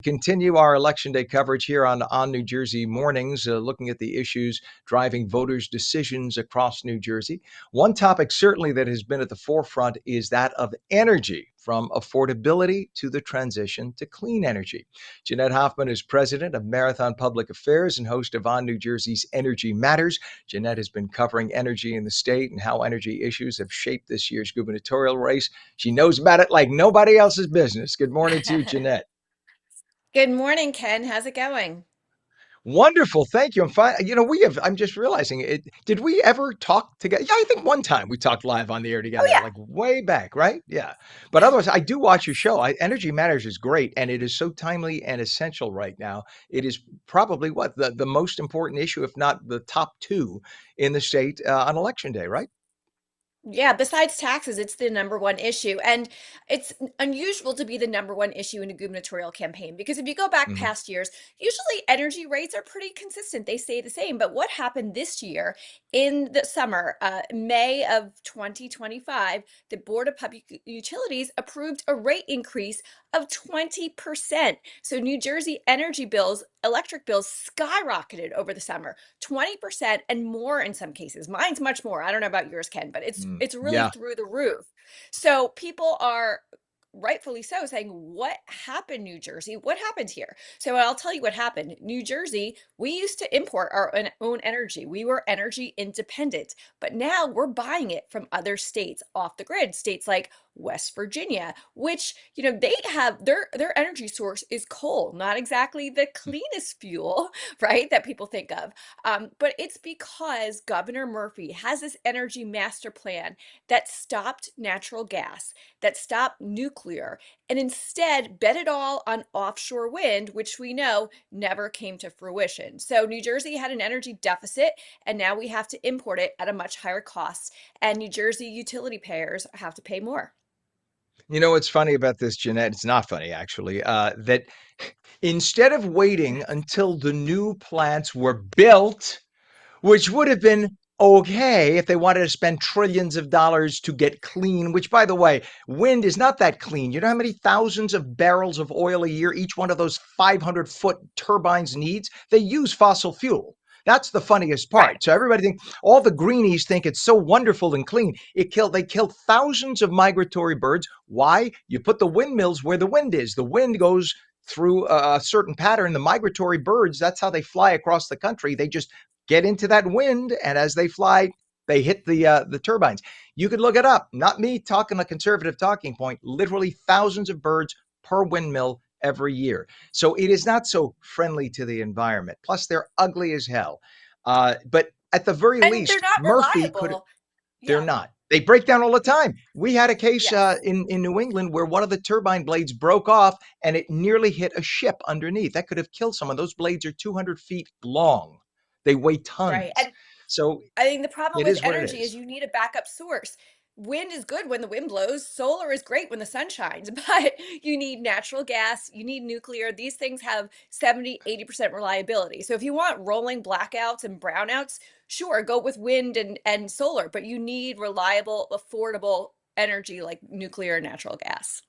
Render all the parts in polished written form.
Continue our election day coverage here on New Jersey Mornings, looking at the issues driving voters' decisions across New Jersey. One topic certainly that has been at the forefront is that of energy, from affordability to the transition to clean energy. Jeanette Hoffman is president of Marathon Public Affairs and host of On New Jersey's Energy Matters. Jeanette has been covering energy in the state and how energy issues have shaped this year's gubernatorial race. She knows about it like nobody else's business. Good morning to you, Jeanette. Good morning, Ken. How's it going? Wonderful. Thank you. I'm fine. I'm just realizing it. Did we ever talk together? Yeah, I think one time we talked live on the air Oh, together, yeah. like way back, right? Yeah. But otherwise, I do watch your show. Energy Matters is great, and it is so timely and essential right now. It is probably the most important issue, if not the top two in the state on election day, right? Yeah, besides taxes, it's the number one issue. And it's unusual to be the number one issue in a gubernatorial campaign because if you go back Mhm. past years, usually energy rates are pretty consistent. They stay the same. But what happened this year in the summer, May of 2025, the Board of Public Utilities approved a rate increase of 20%. So New Jersey energy bills, electric bills skyrocketed over the summer. 20% and more in some cases. Mine's much more. I don't know about yours, Ken, but it's really Yeah. through the roof. So people are rightfully so saying, what happened, New Jersey? What happened here? So I'll tell you what happened. New Jersey, we used to import our own energy. We were energy independent, but now we're buying it from other states off the grid. States like West Virginia, which, they have their energy source is coal, not exactly the cleanest fuel, right? That people think of. But it's because Governor Murphy has this energy master plan that stopped natural gas, that stopped nuclear, and instead bet it all on offshore wind, which we know never came to fruition. So New Jersey had an energy deficit, and now we have to import it at a much higher cost. And New Jersey utility payers have to pay more. You know what's funny about this, Jeanette? It's not funny, actually. That instead of waiting until the new plants were built, which would have been okay if they wanted to spend trillions of dollars to get clean, which, by the way, wind is not that clean. You know how many thousands of barrels of oil a year each one of those 500-foot turbines needs? They use fossil fuel. That's the funniest Right. part. So everybody think all the greenies think it's so wonderful and clean. They killed thousands of migratory birds. Why? You put the windmills where the wind is. The wind goes through a certain pattern. The migratory birds, that's how they fly across the country. They just get into that wind, and as they fly, they hit the turbines. You could look it up. Not me talking a conservative talking point. Literally thousands of birds per windmill every year. So it is not so friendly to the environment. Plus, they're ugly as hell. But at the very And they're least, not Murphy could. reliable. They're Yeah. not. They break down all the time. We had a case Yes. in New England where one of the turbine blades broke off and it nearly hit a ship underneath. That could have killed someone. Those blades are 200 feet long. They weigh Right. tons. And So I think the problem it with is what it energy is is. you need a backup source. Wind is good when the wind blows. Solar is great when the sun shines, but you need natural gas, you need nuclear. These things have 70, 80% reliability. So if you want rolling blackouts and brownouts, sure, go with wind and solar, but you need reliable, affordable energy like nuclear and natural gas.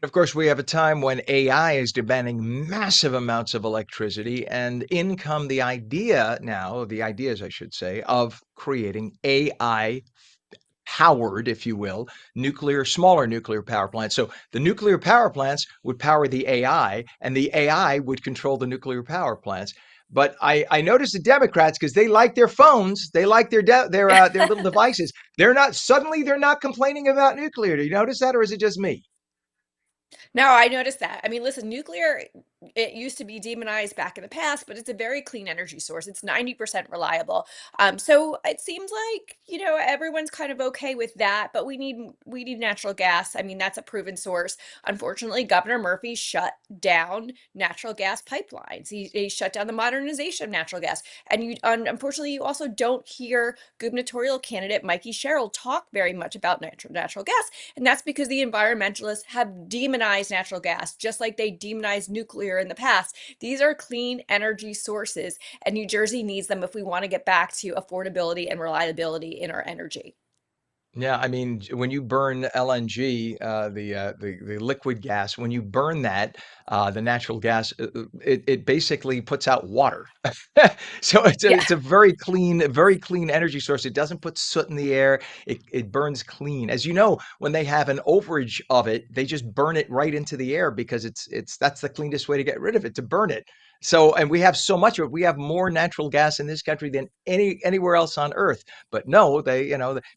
Of course, we have a time when AI is demanding massive amounts of electricity, and in come the ideas, I should say, of creating AI powered, if you will, smaller nuclear power plants. So the nuclear power plants would power the AI, and the AI would control the nuclear power plants. But I noticed the Democrats, because they like their phones, they like their little devices. They're not complaining about nuclear. Do you notice that, or is it just me? No, I noticed that. I mean, listen, nuclear, it used to be demonized back in the past, but it's a very clean energy source. It's 90% reliable. So it seems like, everyone's kind of okay with that, but we need natural gas. I mean, that's a proven source. Unfortunately, Governor Murphy shut down natural gas pipelines. He shut down the modernization of natural gas. And unfortunately, you also don't hear gubernatorial candidate Mikey Sherrill talk very much about natural gas. And that's because the environmentalists have demonized natural gas, just like they demonized nuclear in the past. These are clean energy sources, and New Jersey needs them if we want to get back to affordability and reliability in our energy. Yeah, I mean, when you burn LNG, the liquid gas, when you burn that, the natural gas, it basically puts out water. So Yeah. it's a very clean energy source. It doesn't put soot in the air. It burns clean. As you know, when they have an overage of it, they just burn it right into the air because it's that's the cleanest way to get rid of it, to burn it. So, and we have so much of it. We have more natural gas in this country than anywhere else on earth. But no,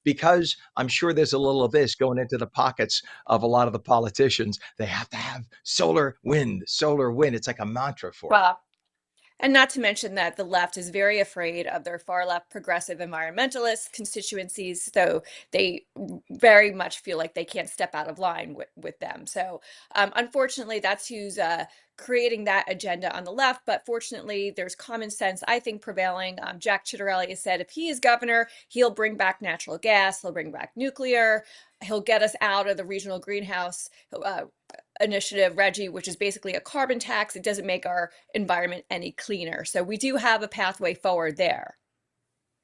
because I'm sure there's a little of this going into the pockets of a lot of the politicians. They have to have solar, wind, solar, wind. It's like a mantra for them. Well, and not to mention that the left is very afraid of their far left progressive environmentalist constituencies. So they very much feel like they can't step out of line with them. So unfortunately, that's who's creating that agenda on the left. But fortunately, there's common sense, I think, prevailing. Jack Ciattarelli has said if he is governor, he'll bring back natural gas, he'll bring back nuclear, he'll get us out of the regional greenhouse initiative, Reggie, which is basically a carbon tax. It doesn't make our environment any cleaner. So we do have a pathway forward there.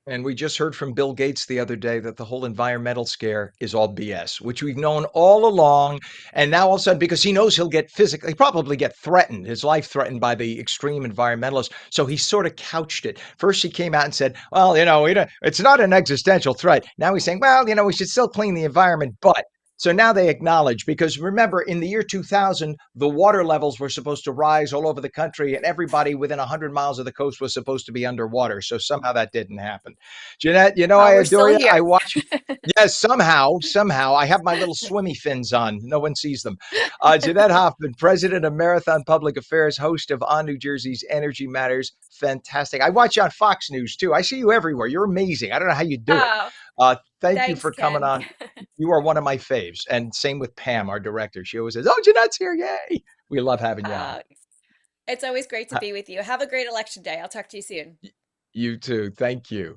And we just heard from Bill Gates the other day that the whole environmental scare is all BS, which we've known all along. And now all of a sudden, because he knows he'll get physically, probably get threatened, his life threatened by the extreme environmentalists. So he sort of couched it. First, he came out and said, well, it's not an existential threat. Now he's saying, well, we should still clean the environment, but. So now they acknowledge, because remember, in the year 2000, the water levels were supposed to rise all over the country, and everybody within 100 miles of the coast was supposed to be underwater. So somehow that didn't happen. Jeanette, I Well, we're adore still you. I here. watch. Yes, somehow I have my little swimmy fins on. No one sees them. Jeanette Hoffman, president of Marathon Public Affairs, host of On New Jersey's Energy Matters. Fantastic. I watch you on Fox News too. I see you everywhere. You're amazing. I don't know how you do it. Oh, Thank you thanks, for coming Ken. on. You are one of my faves. And same with Pam, our director. She always says, "Oh, Jeanette's here. Yay." We love having you on. Uh, it's always great to be with you. Have a great election day. I'll talk to you soon. You too. Thank you.